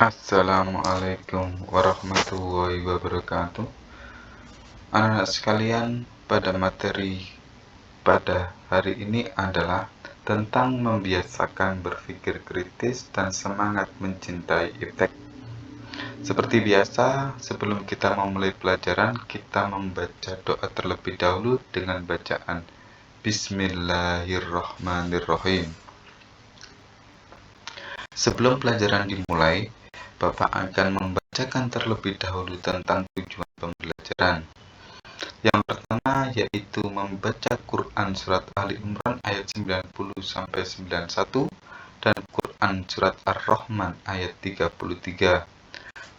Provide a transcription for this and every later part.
Assalamualaikum warahmatullahi wabarakatuh. Anak-anak sekalian, pada materi pada hari ini adalah tentang membiasakan berpikir kritis dan semangat mencintai iptek. Seperti biasa, sebelum kita memulai pelajaran, kita membaca doa terlebih dahulu dengan bacaan Bismillahirrahmanirrahim. Sebelum pelajaran dimulai, Bapak akan membacakan terlebih dahulu tentang tujuan pembelajaran. Yang pertama yaitu membaca Quran Surat Ali Imran ayat 90-91 dan Quran Surat Ar-Rahman ayat 33.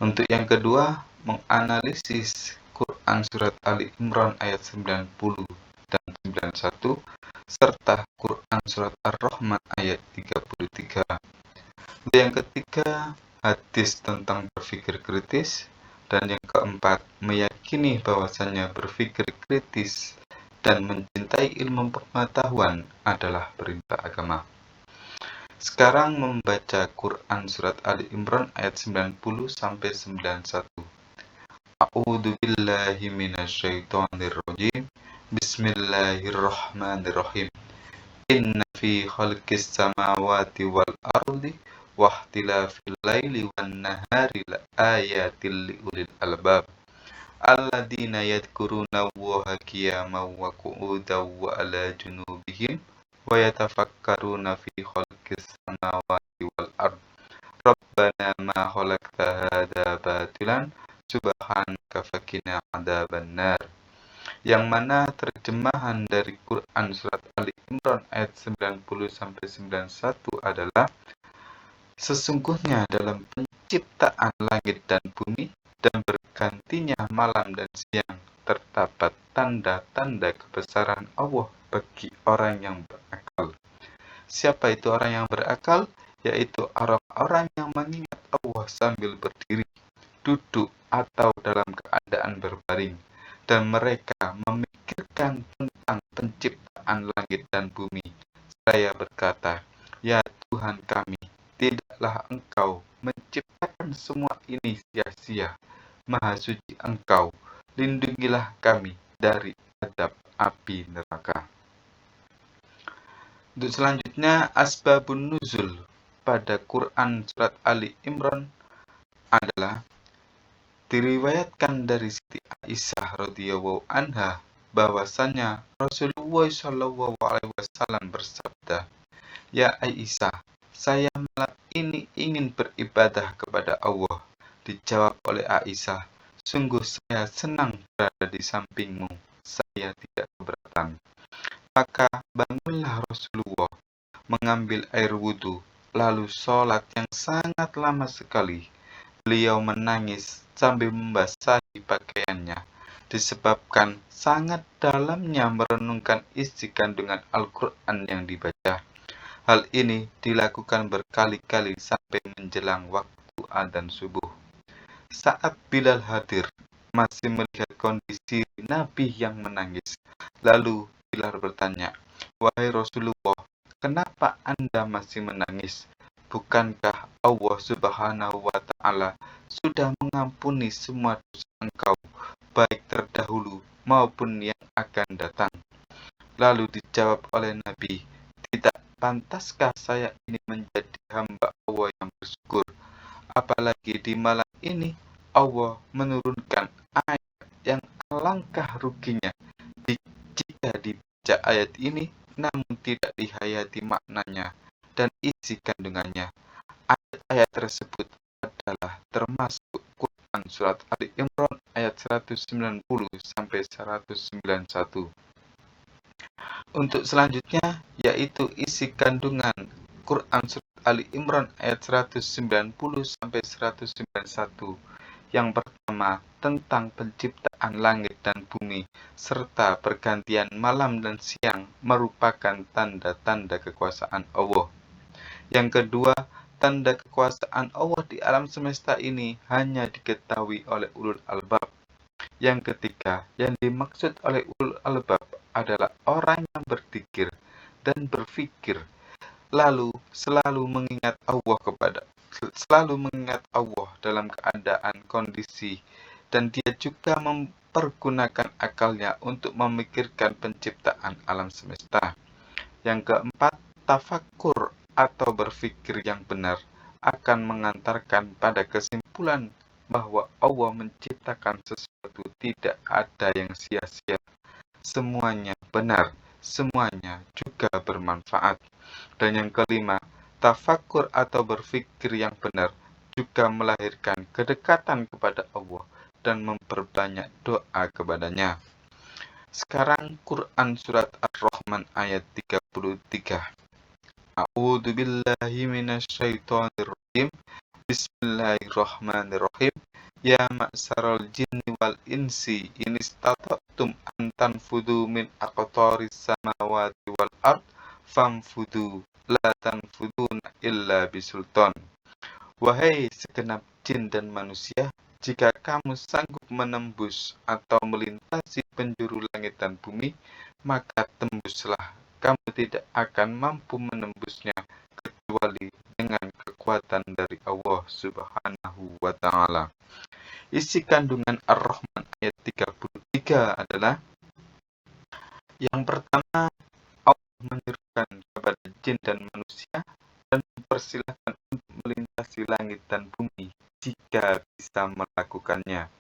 Untuk yang kedua, menganalisis Quran Surat Ali Imran ayat 90 dan 91 serta Quran Surat Ar-Rahman ayat 33. Untuk yang ketiga, hadis tentang berpikir kritis. Dan yang keempat, meyakini bahwasannya berpikir kritis dan mencintai ilmu pengetahuan adalah perintah agama. Sekarang membaca Quran Surat Ali Imran ayat 90-91. A'udzu billahi minasyaitonir rajim. Bismillahirrahmanirrahim. Inna fi khalqis samawati wal ardi wahtilafil laili wan nahari laayatil liulil albab alladzina yadhkuruna Allaha qiyaman wa qu'udan wa ala junubihim wa yatafakkaruna fi khalqis samawati wal ard rabbana ma khalaqta hadza batilan subhanaka faqina adzabannar. Yang mana terjemahan dari Quran Surat Ali Imran ayat 90-91 adalah: sesungguhnya dalam penciptaan langit dan bumi dan bergantinya malam dan siang terdapat tanda-tanda kebesaran Allah bagi orang yang berakal. Siapa itu orang yang berakal? Yaitu orang-orang yang mengingat Allah sambil berdiri, duduk, atau dalam keadaan berbaring, dan mereka memikirkan tentang penciptaan langit dan bumi. Saya berkata, ya Tuhan kami, tidaklah Engkau menciptakan semua ini sia-sia. Maha suci Engkau, lindungilah kami dari azab api neraka. Untuk selanjutnya, asbabun nuzul pada Quran Surat Ali Imran adalah diriwayatkan dari Siti Aisyah radhiyallahu anha bahwasannya Rasulullah Shallallahu alaihi wasallam bersabda, "Ya Aisyah, saya malam ini ingin beribadah kepada Allah." Dijawab oleh Aisyah, "Sungguh saya senang berada di sampingmu, saya tidak keberatan." Maka bangunlah Rasulullah, mengambil air wudhu, lalu sholat yang sangat lama sekali. Beliau menangis sambil membasahi pakaiannya, disebabkan sangat dalamnya merenungkan isi kandungan Al-Quran yang dibaca. Hal ini dilakukan berkali-kali sampai menjelang waktu adzan subuh. Saat Bilal hadir, masih melihat kondisi Nabi yang menangis. Lalu Bilal bertanya, "Wahai Rasulullah, kenapa Anda masih menangis? Bukankah Allah Subhanahu wa Ta'ala sudah mengampuni semua dosa engkau, baik terdahulu maupun yang akan datang?" Lalu dijawab oleh Nabi, "Tidak pantaskah saya ini menjadi hamba Allah yang bersyukur? Apalagi di malam ini Allah menurunkan ayat yang alangkah ruginya jika dibaca ayat ini namun tidak dihayati maknanya dan isi kandungannya." Ayat-ayat tersebut adalah termasuk Quran Surat Ali Imran ayat 190-191. Untuk selanjutnya yaitu isi kandungan Quran Surat Ali Imran ayat 190-191. Yang pertama, tentang penciptaan langit dan bumi serta pergantian malam dan siang merupakan tanda-tanda kekuasaan Allah. Yang kedua, tanda kekuasaan Allah di alam semesta ini hanya diketahui oleh ulul albab. Yang ketiga, yang dimaksud oleh ulul albab adalah orang yang berzikir dan berpikir, lalu selalu mengingat Allah selalu mengingat Allah dalam keadaan kondisi, dan dia juga mempergunakan akalnya untuk memikirkan penciptaan alam semesta. Yang keempat, tafakkur atau berpikir yang benar akan mengantarkan pada kesimpulan bahwa Allah menciptakan sesuatu tidak ada yang sia-sia. Semuanya benar, semuanya juga bermanfaat. Dan yang kelima, tafakur atau berpikir yang benar juga melahirkan kedekatan kepada Allah dan memperbanyak doa kepadanya. Sekarang Quran Surat Ar-Rahman ayat 33. A'udzu billahi minasyaitonir rajim. Bismillahirrahmanirrahim. Ya ma'saral jinni wal insi in istata'tum an tanfudu min aqtaris samawati wal ard famfudu la tanfuduna illa bisultan. Wahai segenap jin dan manusia, jika kamu sanggup menembus atau melintasi penjuru langit dan bumi, maka tembuslah. Kamu tidak akan mampu menembusnya kecuali dengan kekuatan dari Allah Subhanahu wa Ta'ala. Isi kandungan Ar-Rahman ayat 33 adalah: yang pertama, Allah menyerukan kepada jin dan manusia dan mempersilahkan untuk melintasi langit dan bumi jika bisa melakukannya.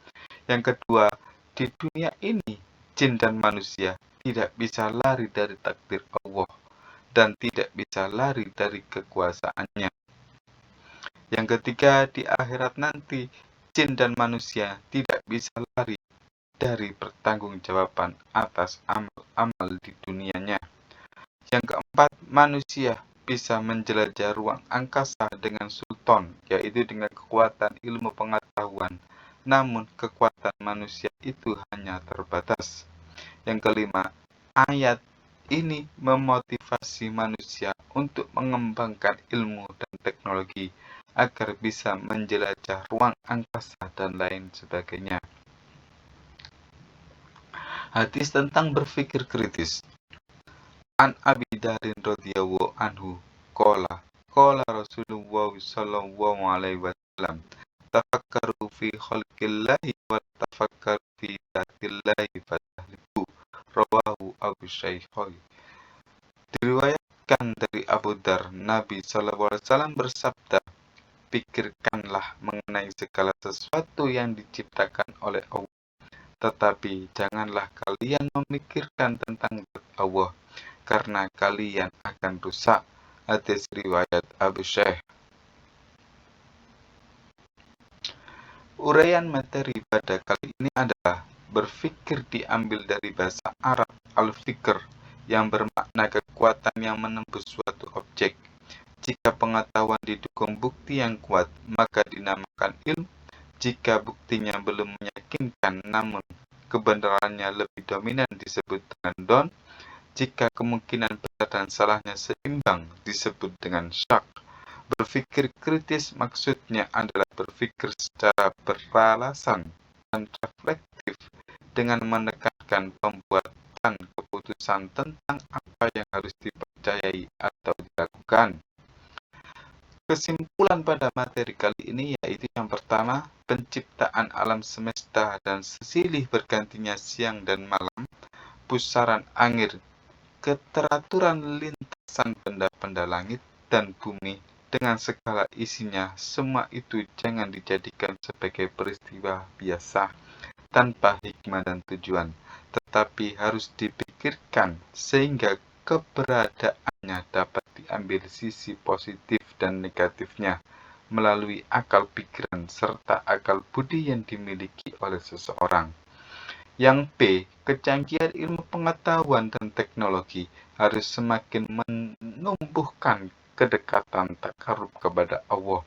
Yang kedua, di dunia ini jin dan manusia tidak bisa lari dari takdir Allah dan tidak bisa lari dari kekuasaannya. Yang ketiga, di akhirat nanti jin dan manusia tidak bisa lari dari pertanggungjawaban atas amal-amal di dunianya. Yang keempat, manusia bisa menjelajah ruang angkasa dengan sultan, yaitu dengan kekuatan ilmu pengetahuan. Namun, kekuatan manusia itu hanya terbatas. Yang kelima, ayat ini memotivasi manusia untuk mengembangkan ilmu dan teknologi agar bisa menjelajah ruang angkasa dan lain sebagainya. Hadis tentang berpikir kritis. An Abi Darin radhiyallahu anhu qala Rasulullah sallallahu alaihi wasallam, tafakkaru fi khalqillahi wa tafakkaru fi dzatillahi fatahliku. Rawahu Abu Shaykhain. Diriwayatkan dari Abu Dar, Nabi sallallahu alaihi wasallam bersabda, pikirkanlah mengenai segala sesuatu yang diciptakan oleh Allah, tetapi janganlah kalian memikirkan tentang zat Allah, karena kalian akan rusak. Hadis riwayat Abu Shaykh. Uraian materi pada kali ini adalah berpikir diambil dari bahasa Arab al-fikr yang bermakna kekuatan yang menembus suatu objek. Jika pengetahuan didukung bukti yang kuat, maka dinamakan ilmu. Jika buktinya belum meyakinkan namun kebenarannya lebih dominan, disebut dengan don. Jika kemungkinan benar dan salahnya seimbang, disebut dengan syak. Berpikir kritis maksudnya adalah berpikir secara beralasan dan reflektif dengan menekankan pembuatan keputusan tentang apa yang harus dipercayai atau dilakukan. Kesimpulan pada materi kali ini yaitu yang pertama, penciptaan alam semesta dan sesilih bergantinya siang dan malam, pusaran angin, keteraturan lintasan benda-benda langit dan bumi dengan segala isinya, semua itu jangan dijadikan sebagai peristiwa biasa tanpa hikmah dan tujuan, tetapi harus dipikirkan sehingga keberadaannya dapat diambil sisi positif dan negatifnya melalui akal pikiran serta akal budi yang dimiliki oleh seseorang. Yang B, kecanggihan ilmu pengetahuan dan teknologi harus semakin menumbuhkan kedekatan takarub kepada Allah.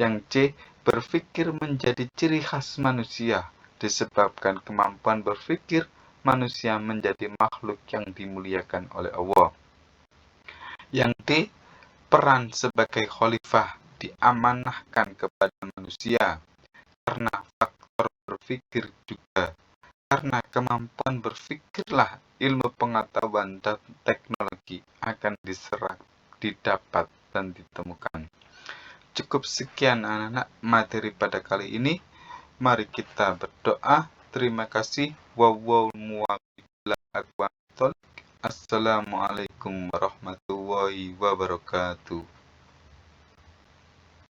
Yang C, berpikir menjadi ciri khas manusia. Disebabkan kemampuan berpikir, manusia menjadi makhluk yang dimuliakan oleh Allah. Yang D, peran sebagai khalifah diamanahkan kepada manusia. Karena faktor berpikir juga. Karena kemampuan berpikirlah ilmu pengetahuan dan teknologi akan diserap, didapat, dan ditemukan. Cukup sekian anak-anak materi pada kali ini. Mari kita berdoa. Terima kasih. Assalamualaikum warahmatullahi wabarakatuh.